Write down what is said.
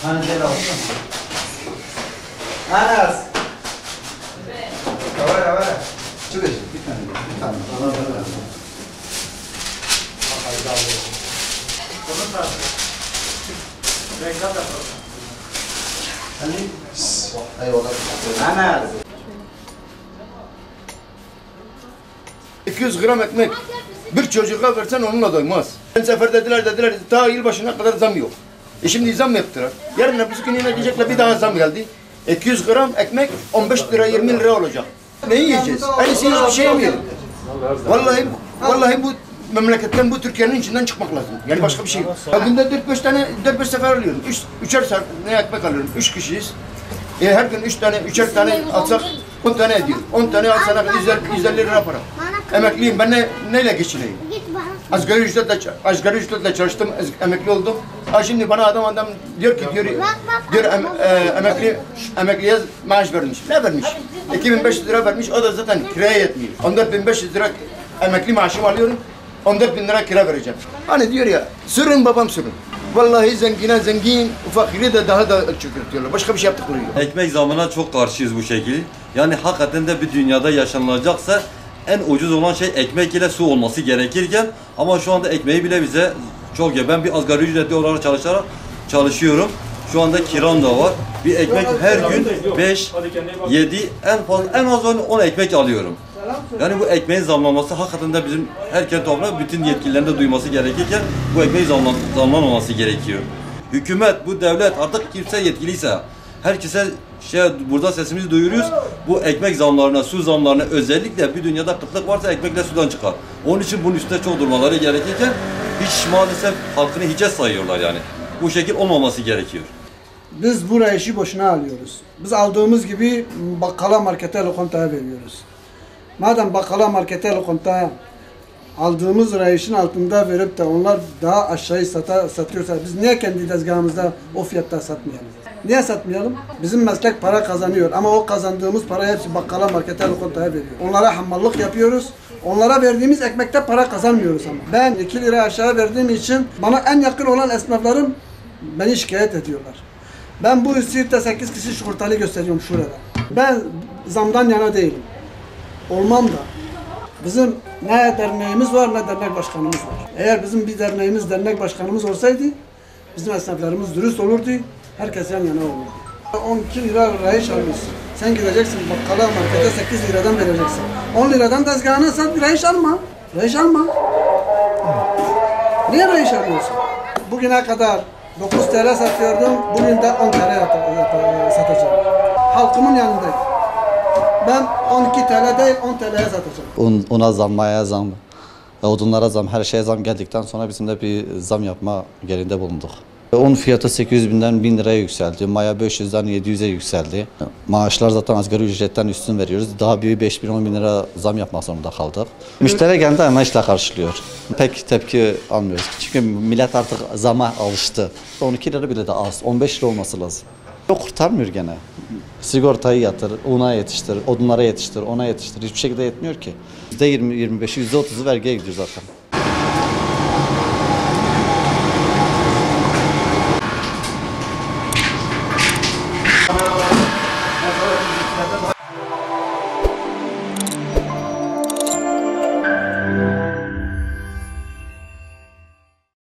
Hancel olsun. Anas. Avara. Çıkış. Bir tane. Allah razı Anas. 200 gram ekmek bir çocuğa versen onunla doymaz. Ben sefer dediler daha yılbaşına kadar zam yok. Şimdi zam yaptılar. Yarın öbürsü gün yine diyecekler bir daha zam geldi. 200 gram ekmek 15 lira 20 lira olacak. Ne yiyeceğiz? Aynısı hiçbir şey yemeyelim. Vallahi bu memleketten, bu Türkiye'nin içinden çıkmak lazım. Yani başka bir şey yok. Günde 4-5 sefer alıyorum. 3'er ne ekmek alıyorum. 3 kişiyiz. Her gün 3'er tane atsak 10 tane ediyor. 10 tane alsana 150 lira para. Emekliyim. Ben neyle geçineyim? Asgari ücretle çalıştım, emekli oldum. Şimdi bana adam diyor ki emekliye maaş vermiş. Ne vermiş? 2500 lira vermiş. O da zaten kiraya yetmiyor. 14.500 lira emekli maaşımı alıyorum. 14.000 lira kira vereceğim. Hani diyor ya, sürün babam sürün. Vallahi zengine zengin, fakiri de daha da çökertiyorlar. Başka bir şey yaptıkları yok. Ekmek zamına çok karşıyız bu şekilde. Yani hakikaten de bir dünyada yaşanılacaksa en ucuz olan şey ekmek ile su olması gerekirken ama şu anda ekmeği bile bize çok ya. Ben bir asgari ücretli olarak çalışıyorum. Şu anda kiram da var. Bir ekmek her gün 5, 7, en az 10 ekmek alıyorum. Yani bu ekmeğin zamlanması hakikaten de bizim herkes toprak bütün yetkililerin de duyması gerekirken bu ekmeğin zamlanmaması gerekiyor. Hükümet, bu devlet artık kimse yetkiliyse herkese burada sesimizi duyuruyoruz. Bu ekmek zamlarına, su zamlarına özellikle bir dünyada kıtlık varsa ekmekle sudan çıkar. Onun için bunun üstüne çok durmaları gerekirken hiç maalesef halkını hiçe sayıyorlar yani. Bu şekil olmaması gerekiyor. Biz bu reyişi boşuna alıyoruz. Biz aldığımız gibi bakkala, markete, lokantaya veriyoruz. Madem bakkala, markete, lokantaya aldığımız reyişin altında verip de onlar daha aşağıya satıyorsa biz niye kendi tezgahımızda o fiyatta satmayalım? Niye satmayalım? Bizim meslek para kazanıyor ama o kazandığımız parayı hepsi bakkala, markete, lokantaya veriyor. Onlara hamallık yapıyoruz. Onlara verdiğimiz ekmekte para kazanmıyoruz ama. Ben 2 lira aşağı verdiğim için bana en yakın olan esnaflarım beni şikayet ediyorlar. Ben bu Siirt'te 8 kişi şurtalı gösteriyorum şurada. Ben zamdan yana değilim. Olmam da. Bizim ne derneğimiz var ne dernek başkanımız var. Eğer bizim bir derneğimiz, dernek başkanımız olsaydı bizim esnaflarımız dürüst olurdu. Herkes yan yana olurdu. 12 lira rehiş alıyorsun. Sen gideceksin bakkala, markete 8 liradan vereceksin. 10 liradan tezgahına sat, rehiş alma. Rehiş alma. Niye rehiş alıyorsun? Bugüne kadar 9 TL satıyordum, bugün de 10 TL satacağım. Halkımın yanındayım. Ben 12 TL değil 10 TL'ye satacağım. Una zam, maya zam, odunlara zam, her şeye zam geldikten sonra bizim de bir zam yapma gereğinde bulunduk. Un fiyatı 800 binden 1000 liraya yükseldi, maya 500'den 700'e yükseldi. Maaşlar zaten asgari ücretten üstün veriyoruz. Daha bir 5.000-10.000 lira zam yapmak zorunda kaldık. Müşteri geldi ama işle karşılıyor. Pek tepki almıyoruz. Çünkü millet artık zama alıştı. 12 lira bile de az, 15 lira olması lazım. Yok kurtarmıyor gene. Sigortayı yatır, una yetiştir, odunlara yetiştir, ona yetiştir. Hiçbir şekilde yetmiyor ki. %20, %25, %30'u vergiye gidiyor zaten.